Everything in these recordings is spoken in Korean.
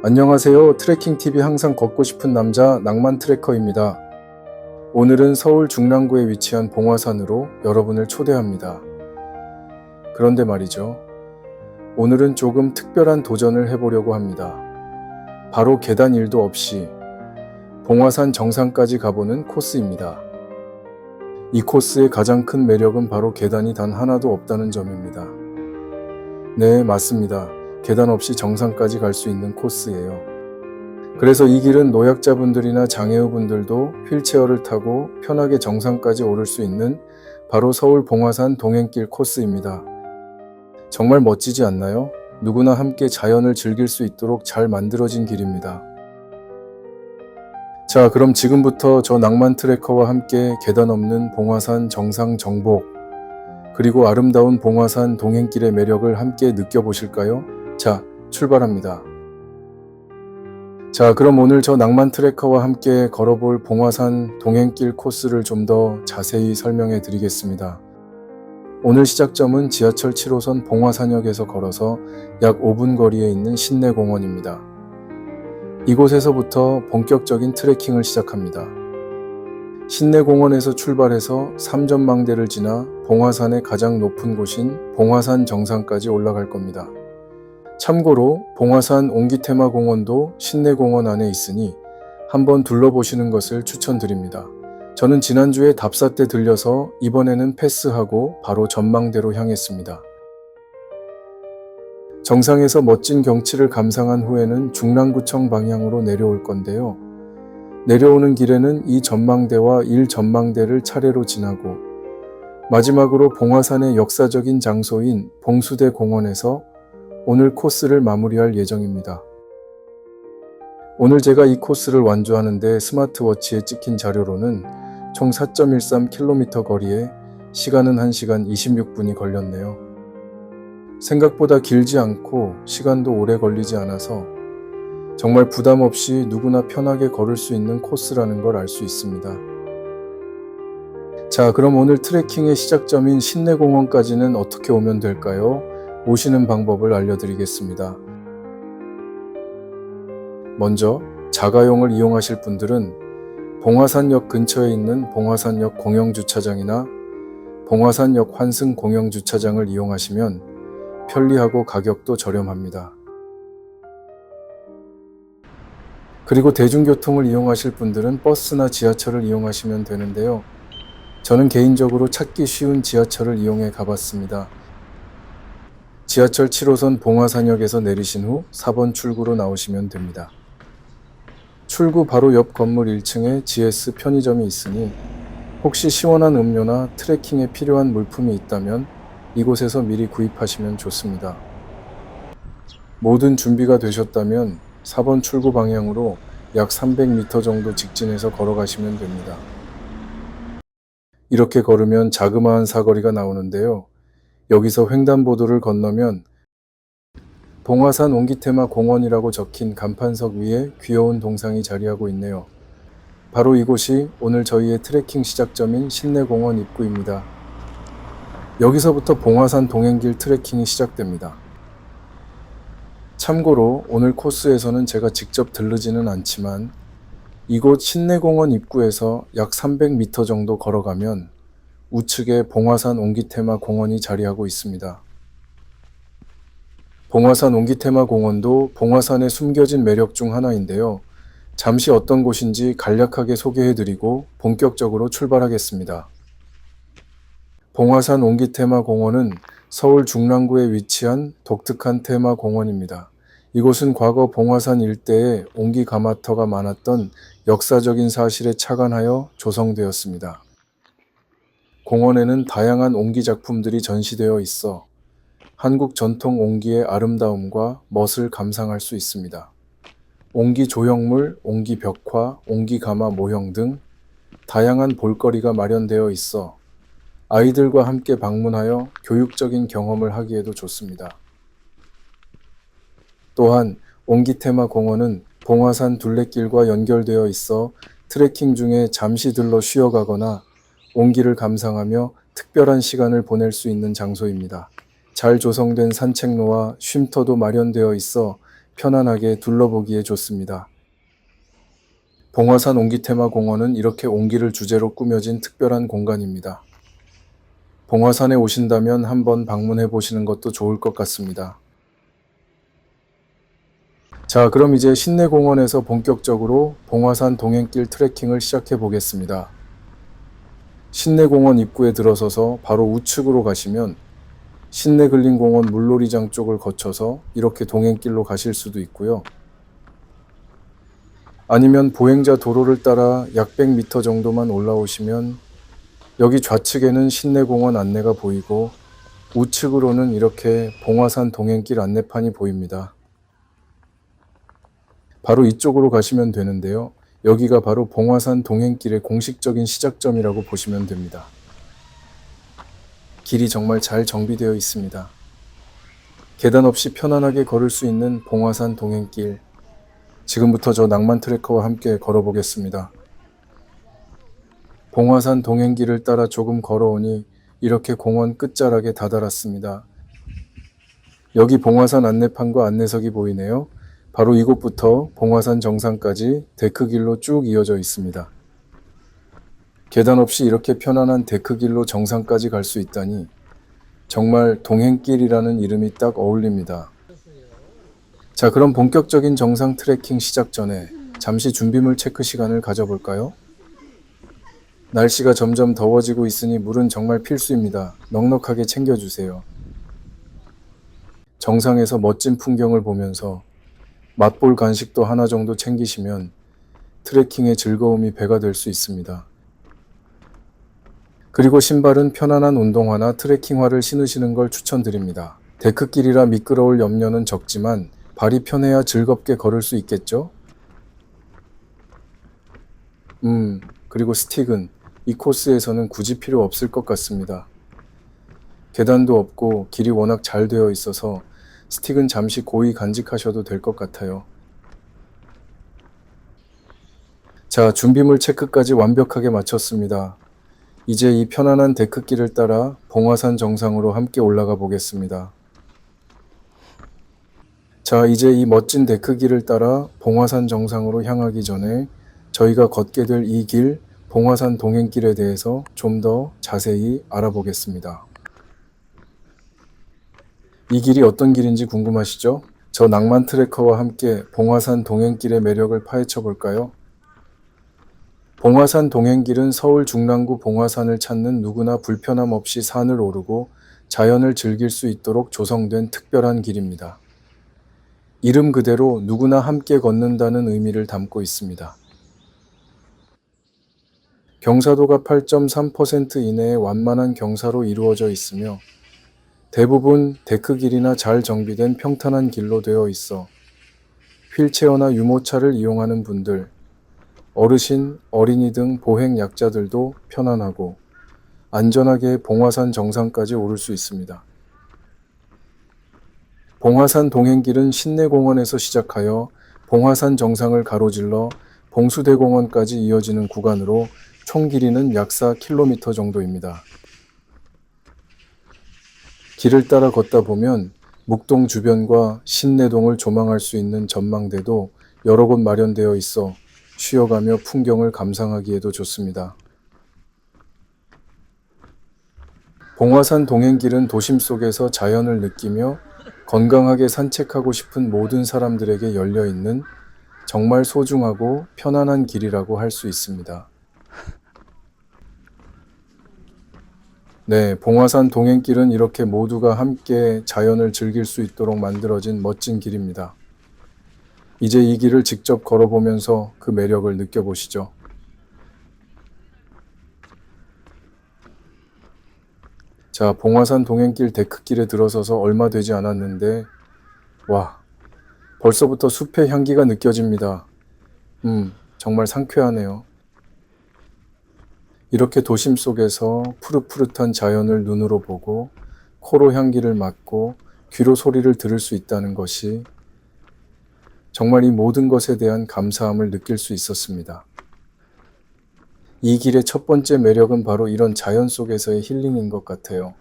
안녕하세요. 트레킹TV 항상 걷고 싶은 남자 낭만 트래커입니다. 오늘은 서울 중랑구에 위치한 봉화산으로 여러분을 초대합니다. 그런데 말이죠. 오늘은 조금 특별한 도전을 해보려고 합니다. 바로 계단 일도 없이 봉화산 정상까지 가보는 코스입니다. 이 코스의 가장 큰 매력은 바로 계단이 단 하나도 없다는 점입니다. 네, 맞습니다. 계단 없이 정상까지 갈 수 있는 코스예요. 그래서 이 길은 노약자분들이나 장애우분들도 휠체어를 타고 편하게 정상까지 오를 수 있는 바로 서울 봉화산 동행길 코스입니다. 정말 멋지지 않나요? 누구나 함께 자연을 즐길 수 있도록 잘 만들어진 길입니다. 자, 그럼 지금부터 저 낭만 트래커와 함께 계단 없는 봉화산 정상 정복, 그리고 아름다운 봉화산 동행길의 매력을 함께 느껴보실까요? 자, 출발합니다. 자, 그럼 오늘 저 낭만 트래커와 함께 걸어볼 봉화산 동행길 코스를 좀 더 자세히 설명해 드리겠습니다. 오늘 시작점은 지하철 7호선 봉화산역에서 걸어서 약 5분 거리에 있는 신내공원입니다. 이곳에서부터 본격적인 트레킹을 시작합니다. 신내공원에서 출발해서 삼전망대를 지나 봉화산의 가장 높은 곳인 봉화산 정상까지 올라갈 겁니다. 참고로 봉화산 옹기테마공원도 신내공원 안에 있으니 한번 둘러보시는 것을 추천드립니다. 저는 지난주에 답사 때 들려서 이번에는 패스하고 바로 전망대로 향했습니다. 정상에서 멋진 경치를 감상한 후에는 중랑구청 방향으로 내려올 건데요. 내려오는 길에는 이 전망대와 1전망대를 차례로 지나고 마지막으로 봉화산의 역사적인 장소인 봉수대 공원에서 오늘 코스를 마무리할 예정입니다. 오늘 제가 이 코스를 완주하는데 스마트워치에 찍힌 자료로는 총 4.13km 거리에 시간은 1시간 26분이 걸렸네요. 생각보다 길지 않고 시간도 오래 걸리지 않아서 정말 부담 없이 누구나 편하게 걸을 수 있는 코스라는 걸 알 수 있습니다. 자, 그럼 오늘 트레킹의 시작점인 신내공원까지는 어떻게 오면 될까요? 오시는 방법을 알려드리겠습니다. 먼저 자가용을 이용하실 분들은 봉화산역 근처에 있는 봉화산역 공영주차장이나 봉화산역 환승 공영주차장을 이용하시면 편리하고 가격도 저렴합니다. 그리고 대중교통을 이용하실 분들은 버스나 지하철을 이용하시면 되는데요. 저는 개인적으로 찾기 쉬운 지하철을 이용해 가봤습니다. 지하철 7호선 봉화산역에서 내리신 후 4번 출구로 나오시면 됩니다. 출구 바로 옆 건물 1층에 GS 편의점이 있으니 혹시 시원한 음료나 트레킹에 필요한 물품이 있다면 이곳에서 미리 구입하시면 좋습니다. 모든 준비가 되셨다면 4번 출구 방향으로 약 300m 정도 직진해서 걸어가시면 됩니다. 이렇게 걸으면 자그마한 사거리가 나오는데요. 여기서 횡단보도를 건너면 봉화산 옹기테마 공원이라고 적힌 간판석 위에 귀여운 동상이 자리하고 있네요. 바로 이곳이 오늘 저희의 트레킹 시작점인 신내공원 입구입니다. 여기서부터 봉화산 동행길 트레킹이 시작됩니다. 참고로 오늘 코스에서는 제가 직접 들르지는 않지만 이곳 신내공원 입구에서 약 300m 정도 걸어가면 우측에 봉화산 옹기테마 공원이 자리하고 있습니다. 봉화산 옹기테마 공원도 봉화산의 숨겨진 매력 중 하나인데요. 잠시 어떤 곳인지 간략하게 소개해드리고 본격적으로 출발하겠습니다. 봉화산 옹기테마 공원은 서울 중랑구에 위치한 독특한 테마 공원입니다. 이곳은 과거 봉화산 일대에 옹기 가마터가 많았던 역사적인 사실에 착안하여 조성되었습니다. 공원에는 다양한 옹기 작품들이 전시되어 있어 한국 전통 옹기의 아름다움과 멋을 감상할 수 있습니다. 옹기 조형물, 옹기 벽화, 옹기 가마 모형 등 다양한 볼거리가 마련되어 있어 아이들과 함께 방문하여 교육적인 경험을 하기에도 좋습니다. 또한 옹기테마 공원은 봉화산 둘레길과 연결되어 있어 트레킹 중에 잠시 들러 쉬어가거나 옹기를 감상하며 특별한 시간을 보낼 수 있는 장소입니다. 잘 조성된 산책로와 쉼터도 마련되어 있어 편안하게 둘러보기에 좋습니다. 봉화산 옹기테마공원은 이렇게 옹기를 주제로 꾸며진 특별한 공간입니다. 봉화산에 오신다면 한번 방문해 보시는 것도 좋을 것 같습니다. 자, 그럼 이제 신내공원에서 본격적으로 봉화산 동행길 트레킹을 시작해 보겠습니다. 신내공원 입구에 들어서서 바로 우측으로 가시면 신내근린공원 물놀이장 쪽을 거쳐서 이렇게 동행길로 가실 수도 있고요. 아니면 보행자 도로를 따라 약 100m 정도만 올라오시면 여기 좌측에는 신내공원 안내가 보이고 우측으로는 이렇게 봉화산 동행길 안내판이 보입니다. 바로 이쪽으로 가시면 되는데요. 여기가 바로 봉화산 동행길의 공식적인 시작점이라고 보시면 됩니다. 길이 정말 잘 정비되어 있습니다. 계단 없이 편안하게 걸을 수 있는 봉화산 동행길. 지금부터 저 낭만 트래커와 함께 걸어보겠습니다. 봉화산 동행길을 따라 조금 걸어오니 이렇게 공원 끝자락에 다다랐습니다. 여기 봉화산 안내판과 안내석이 보이네요. 바로 이곳부터 봉화산 정상까지 데크길로 쭉 이어져 있습니다. 계단 없이 이렇게 편안한 데크길로 정상까지 갈 수 있다니 정말 동행길이라는 이름이 딱 어울립니다. 자, 그럼 본격적인 정상 트레킹 시작 전에 잠시 준비물 체크 시간을 가져볼까요? 날씨가 점점 더워지고 있으니 물은 정말 필수입니다. 넉넉하게 챙겨주세요. 정상에서 멋진 풍경을 보면서 맛볼 간식도 하나 정도 챙기시면 트레킹의 즐거움이 배가 될 수 있습니다. 그리고 신발은 편안한 운동화나 트레킹화를 신으시는 걸 추천드립니다. 데크길이라 미끄러울 염려는 적지만 발이 편해야 즐겁게 걸을 수 있겠죠? 그리고 스틱은 이 코스에서는 굳이 필요 없을 것 같습니다. 계단도 없고 길이 워낙 잘 되어 있어서 스틱은 잠시 고이 간직하셔도 될 것 같아요. 자, 준비물 체크까지 완벽하게 마쳤습니다. 이제 이 편안한 데크길을 따라 봉화산 정상으로 함께 올라가 보겠습니다. 자, 이제 이 멋진 데크길을 따라 봉화산 정상으로 향하기 전에 저희가 걷게 될 이 길, 봉화산 동행길에 대해서 좀 더 자세히 알아보겠습니다. 이 길이 어떤 길인지 궁금하시죠? 저 낭만 트래커와 함께 봉화산 동행길의 매력을 파헤쳐 볼까요? 봉화산 동행길은 서울 중랑구 봉화산을 찾는 누구나 불편함 없이 산을 오르고 자연을 즐길 수 있도록 조성된 특별한 길입니다. 이름 그대로 누구나 함께 걷는다는 의미를 담고 있습니다. 경사도가 8.3% 이내의 완만한 경사로 이루어져 있으며 대부분 데크길이나 잘 정비된 평탄한 길로 되어 있어 휠체어나 유모차를 이용하는 분들, 어르신, 어린이 등 보행 약자들도 편안하고 안전하게 봉화산 정상까지 오를 수 있습니다. 봉화산 동행길은 신내공원에서 시작하여 봉화산 정상을 가로질러 봉수대공원까지 이어지는 구간으로 총 길이는 약 4km 정도입니다. 길을 따라 걷다 보면 묵동 주변과 신내동을 조망할 수 있는 전망대도 여러 곳 마련되어 있어 쉬어가며 풍경을 감상하기에도 좋습니다. 봉화산 동행길은 도심 속에서 자연을 느끼며 건강하게 산책하고 싶은 모든 사람들에게 열려 있는 정말 소중하고 편안한 길이라고 할 수 있습니다. 네, 봉화산 동행길은 이렇게 모두가 함께 자연을 즐길 수 있도록 만들어진 멋진 길입니다. 이제 이 길을 직접 걸어보면서 그 매력을 느껴보시죠. 자, 봉화산 동행길 데크길에 들어서서 얼마 되지 않았는데 와, 벌써부터 숲의 향기가 느껴집니다. 정말 상쾌하네요. 이렇게 도심 속에서 푸릇푸릇한 자연을 눈으로 보고 코로 향기를 맡고 귀로 소리를 들을 수 있다는 것이 정말 이 모든 것에 대한 감사함을 느낄 수 있었습니다. 이 길의 첫 번째 매력은 바로 이런 자연 속에서의 힐링인 것 같아요.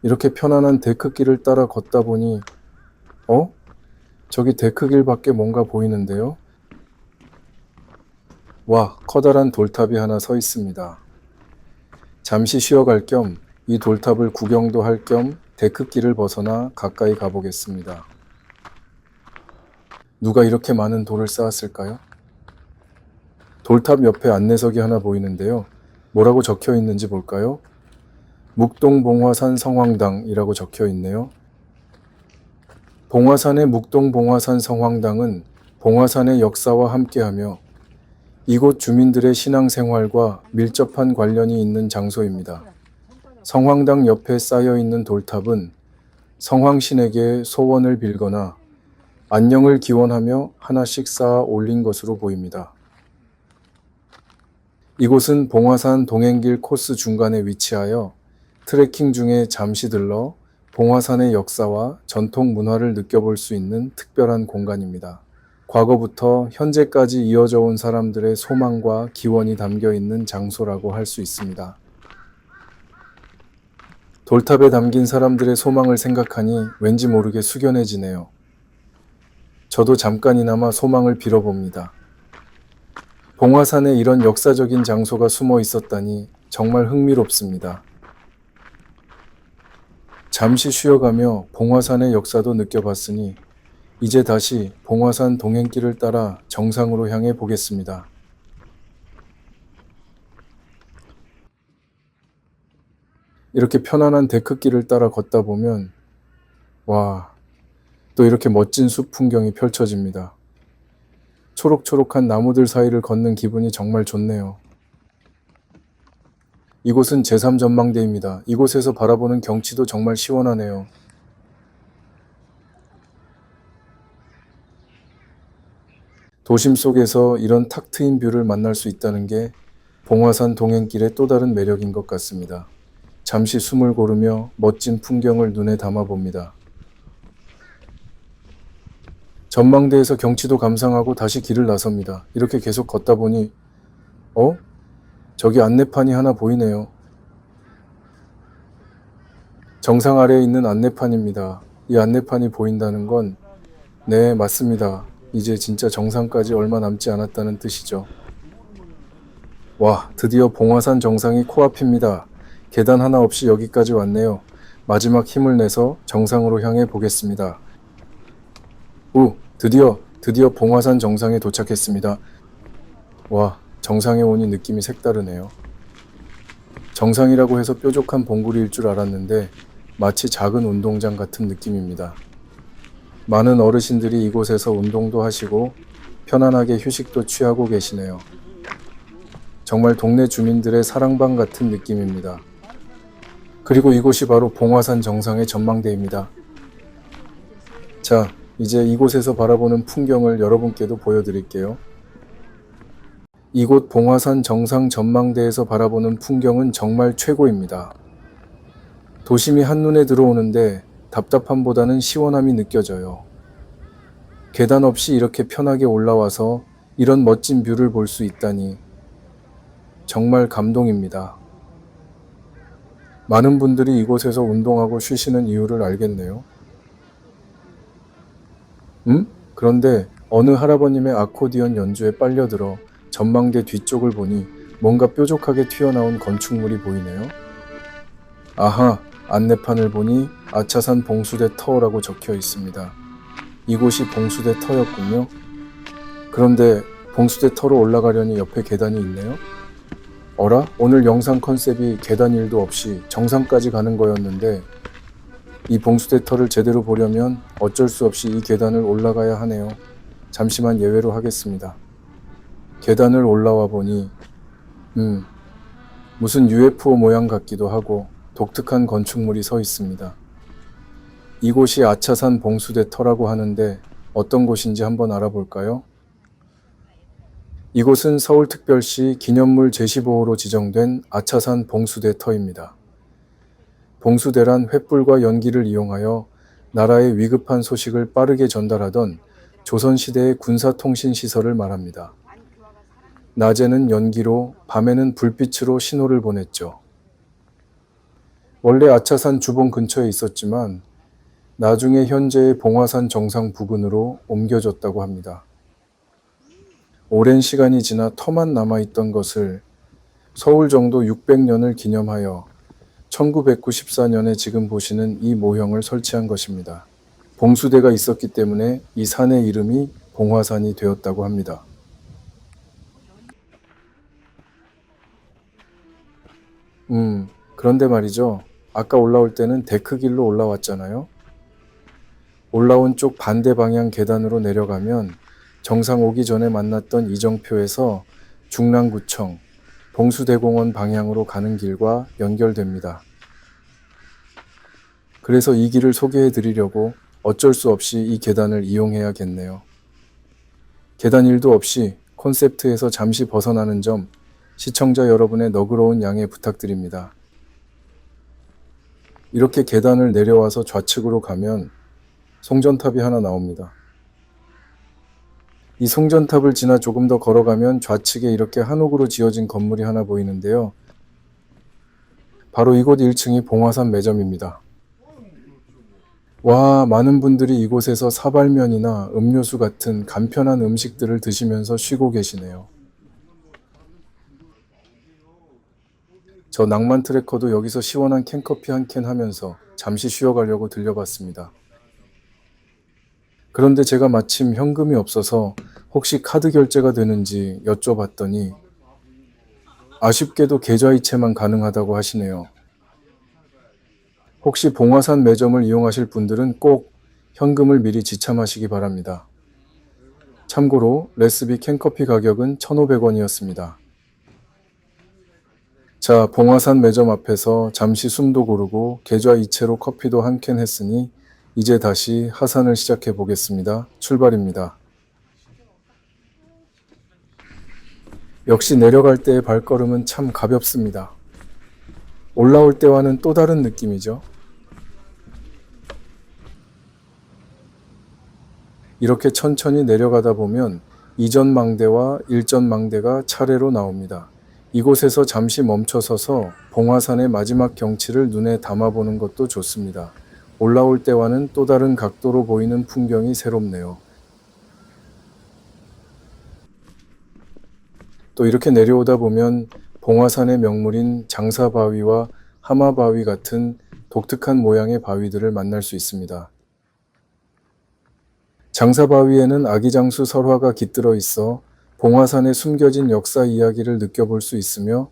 이렇게 편안한 데크길을 따라 걷다 보니 저기 데크길 밖에 뭔가 보이는데요? 와, 커다란 돌탑이 하나 서 있습니다. 잠시 쉬어갈 겸 이 돌탑을 구경도 할 겸 데크길을 벗어나 가까이 가보겠습니다. 누가 이렇게 많은 돌을 쌓았을까요? 돌탑 옆에 안내석이 하나 보이는데요. 뭐라고 적혀 있는지 볼까요? 묵동봉화산 성황당이라고 적혀 있네요. 봉화산의 묵동봉화산 성황당은 봉화산의 역사와 함께하며 이곳 주민들의 신앙생활과 밀접한 관련이 있는 장소입니다. 성황당 옆에 쌓여 있는 돌탑은 성황신에게 소원을 빌거나 안녕을 기원하며 하나씩 쌓아 올린 것으로 보입니다. 이곳은 봉화산 동행길 코스 중간에 위치하여 트레킹 중에 잠시 들러 봉화산의 역사와 전통 문화를 느껴볼 수 있는 특별한 공간입니다. 과거부터 현재까지 이어져 온 사람들의 소망과 기원이 담겨 있는 장소라고 할 수 있습니다. 돌탑에 담긴 사람들의 소망을 생각하니 왠지 모르게 숙연해지네요. 저도 잠깐이나마 소망을 빌어봅니다. 봉화산에 이런 역사적인 장소가 숨어 있었다니 정말 흥미롭습니다. 잠시 쉬어가며 봉화산의 역사도 느껴봤으니 이제 다시 봉화산 동행길을 따라 정상으로 향해 보겠습니다. 이렇게 편안한 데크길을 따라 걷다 보면 또 이렇게 멋진 숲 풍경이 펼쳐집니다. 초록초록한 나무들 사이를 걷는 기분이 정말 좋네요. 이곳은 제3전망대입니다. 이곳에서 바라보는 경치도 정말 시원하네요. 도심 속에서 이런 탁 트인 뷰를 만날 수 있다는 게 봉화산 동행길의 또 다른 매력인 것 같습니다. 잠시 숨을 고르며 멋진 풍경을 눈에 담아봅니다. 전망대에서 경치도 감상하고 다시 길을 나섭니다. 이렇게 계속 걷다 보니 저기 안내판이 하나 보이네요. 정상 아래에 있는 안내판입니다. 이 안내판이 보인다는 건 네, 맞습니다. 이제 진짜 정상까지 얼마 남지 않았다는 뜻이죠. 와, 드디어 봉화산 정상이 코앞입니다. 계단 하나 없이 여기까지 왔네요. 마지막 힘을 내서 정상으로 향해 보겠습니다. 드디어 봉화산 정상에 도착했습니다. 와, 정상에 오니 느낌이 색다르네요. 정상이라고 해서 뾰족한 봉구리일 줄 알았는데 마치 작은 운동장 같은 느낌입니다. 많은 어르신들이 이곳에서 운동도 하시고 편안하게 휴식도 취하고 계시네요. 정말 동네 주민들의 사랑방 같은 느낌입니다. 그리고 이곳이 바로 봉화산 정상의 전망대입니다. 자, 이제 이곳에서 바라보는 풍경을 여러분께도 보여드릴게요. 이곳 봉화산 정상 전망대에서 바라보는 풍경은 정말 최고입니다. 도심이 한눈에 들어오는데 답답함보다는 시원함이 느껴져요. 계단 없이 이렇게 편하게 올라와서 이런 멋진 뷰를 볼 수 있다니 정말 감동입니다. 많은 분들이 이곳에서 운동하고 쉬시는 이유를 알겠네요. 그런데 어느 할아버님의 아코디언 연주에 빨려들어 전망대 뒤쪽을 보니 뭔가 뾰족하게 튀어나온 건축물이 보이네요. 아하, 안내판을 보니 아차산 봉수대 터라고 적혀 있습니다. 이곳이 봉수대 터였군요. 그런데 봉수대 터로 올라가려니 옆에 계단이 있네요. 어라? 오늘 영상 컨셉이 계단 일도 없이 정상까지 가는 거였는데 이 봉수대 터를 제대로 보려면 어쩔 수 없이 이 계단을 올라가야 하네요. 잠시만 예외로 하겠습니다. 계단을 올라와 보니 무슨 UFO 모양 같기도 하고 독특한 건축물이 서 있습니다. 이곳이 아차산 봉수대 터라고 하는데 어떤 곳인지 한번 알아볼까요? 이곳은 서울특별시 기념물 제시보호로 지정된 아차산 봉수대 터입니다. 봉수대란 횃불과 연기를 이용하여 나라의 위급한 소식을 빠르게 전달하던 조선시대의 군사통신시설을 말합니다. 낮에는 연기로, 밤에는 불빛으로 신호를 보냈죠. 원래 아차산 주봉 근처에 있었지만 나중에 현재의 봉화산 정상 부근으로 옮겨졌다고 합니다. 오랜 시간이 지나 터만 남아있던 것을 서울 정도 600년을 기념하여 1994년에 지금 보시는 이 모형을 설치한 것입니다. 봉수대가 있었기 때문에 이 산의 이름이 봉화산이 되었다고 합니다. 그런데 말이죠. 아까 올라올 때는 데크길로 올라왔잖아요. 올라온 쪽 반대 방향 계단으로 내려가면 정상 오기 전에 만났던 이정표에서 중랑구청, 봉수대공원 방향으로 가는 길과 연결됩니다. 그래서 이 길을 소개해 드리려고 어쩔 수 없이 이 계단을 이용해야겠네요. 계단 일도 없이 콘셉트에서 잠시 벗어나는 점 시청자 여러분의 너그러운 양해 부탁드립니다. 이렇게 계단을 내려와서 좌측으로 가면 송전탑이 하나 나옵니다. 이 송전탑을 지나 조금 더 걸어가면 좌측에 이렇게 한옥으로 지어진 건물이 하나 보이는데요. 바로 이곳 1층이 봉화산 매점입니다. 와, 많은 분들이 이곳에서 사발면이나 음료수 같은 간편한 음식들을 드시면서 쉬고 계시네요. 저 낭만 트래커도 여기서 시원한 캔커피 한 캔 하면서 잠시 쉬어가려고 들려봤습니다. 그런데 제가 마침 현금이 없어서 혹시 카드 결제가 되는지 여쭤봤더니 아쉽게도 계좌이체만 가능하다고 하시네요. 혹시 봉화산 매점을 이용하실 분들은 꼭 현금을 미리 지참하시기 바랍니다. 참고로 레스비 캔커피 가격은 1,500원이었습니다. 자, 봉화산 매점 앞에서 잠시 숨도 고르고 계좌이체로 커피도 한 캔 했으니 이제 다시 하산을 시작해 보겠습니다. 출발입니다. 역시 내려갈 때의 발걸음은 참 가볍습니다. 올라올 때와는 또 다른 느낌이죠. 이렇게 천천히 내려가다 보면 이전 망대와 일전 망대가 차례로 나옵니다. 이곳에서 잠시 멈춰서서 봉화산의 마지막 경치를 눈에 담아보는 것도 좋습니다. 올라올 때와는 또 다른 각도로 보이는 풍경이 새롭네요. 또 이렇게 내려오다 보면 봉화산의 명물인 장사바위와 하마바위 같은 독특한 모양의 바위들을 만날 수 있습니다. 장사바위에는 아기장수 설화가 깃들어 있어 봉화산에 숨겨진 역사 이야기를 느껴볼 수 있으며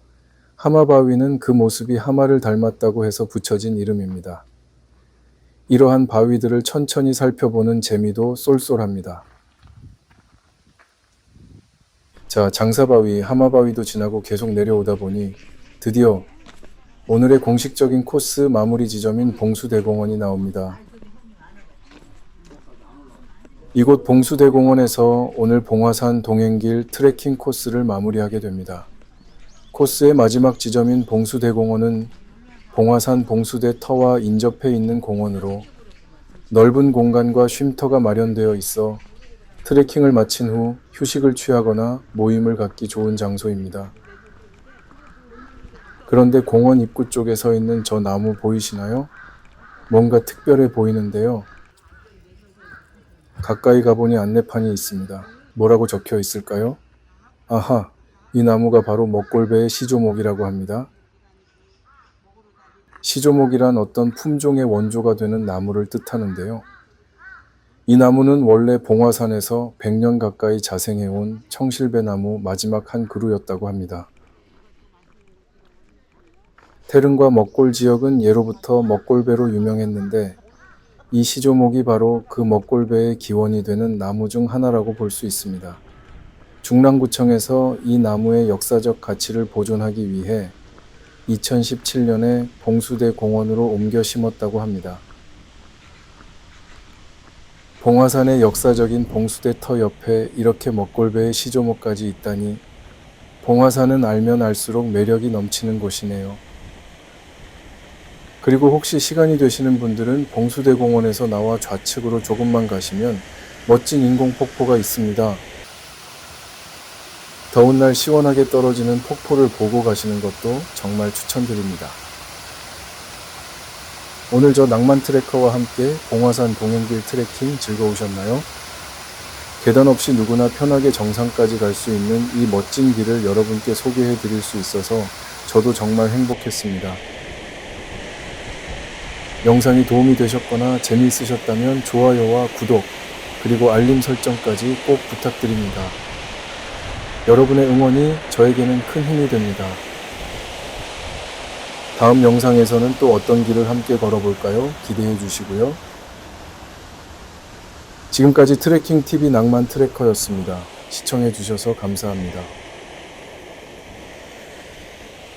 하마바위는 그 모습이 하마를 닮았다고 해서 붙여진 이름입니다. 이러한 바위들을 천천히 살펴보는 재미도 쏠쏠합니다. 자, 장사바위, 하마바위도 지나고 계속 내려오다 보니 드디어 오늘의 공식적인 코스 마무리 지점인 봉수대공원이 나옵니다. 이곳 봉수대공원에서 오늘 봉화산 동행길 트레킹 코스를 마무리하게 됩니다. 코스의 마지막 지점인 봉수대공원은 봉화산 봉수대 터와 인접해 있는 공원으로 넓은 공간과 쉼터가 마련되어 있어 트레킹을 마친 후 휴식을 취하거나 모임을 갖기 좋은 장소입니다. 그런데 공원 입구 쪽에 서 있는 저 나무 보이시나요? 뭔가 특별해 보이는데요. 가까이 가보니 안내판이 있습니다. 뭐라고 적혀 있을까요? 아하, 이 나무가 바로 먹골배의 시조목이라고 합니다. 시조목이란 어떤 품종의 원조가 되는 나무를 뜻하는데요. 이 나무는 원래 봉화산에서 100년 가까이 자생해온 청실배나무 마지막 한 그루였다고 합니다. 태릉과 먹골 지역은 예로부터 먹골배로 유명했는데 이 시조목이 바로 그 먹골배의 기원이 되는 나무 중 하나라고 볼 수 있습니다. 중랑구청에서 이 나무의 역사적 가치를 보존하기 위해 2017년에 봉수대 공원으로 옮겨 심었다고 합니다. 봉화산의 역사적인 봉수대 터 옆에 이렇게 먹골배의 시조목까지 있다니 봉화산은 알면 알수록 매력이 넘치는 곳이네요. 그리고 혹시 시간이 되시는 분들은 봉수대 공원에서 나와 좌측으로 조금만 가시면 멋진 인공폭포가 있습니다. 더운 날 시원하게 떨어지는 폭포를 보고 가시는 것도 정말 추천드립니다. 오늘 저 낭만 트레커와 함께 봉화산 동행길 트레킹 즐거우셨나요? 계단 없이 누구나 편하게 정상까지 갈 수 있는 이 멋진 길을 여러분께 소개해 드릴 수 있어서 저도 정말 행복했습니다. 영상이 도움이 되셨거나 재미있으셨다면 좋아요와 구독, 그리고 알림 설정까지 꼭 부탁드립니다. 여러분의 응원이 저에게는 큰 힘이 됩니다. 다음 영상에서는 또 어떤 길을 함께 걸어볼까요? 기대해 주시고요. 지금까지 트레킹TV 낭만 트래커였습니다. 시청해 주셔서 감사합니다.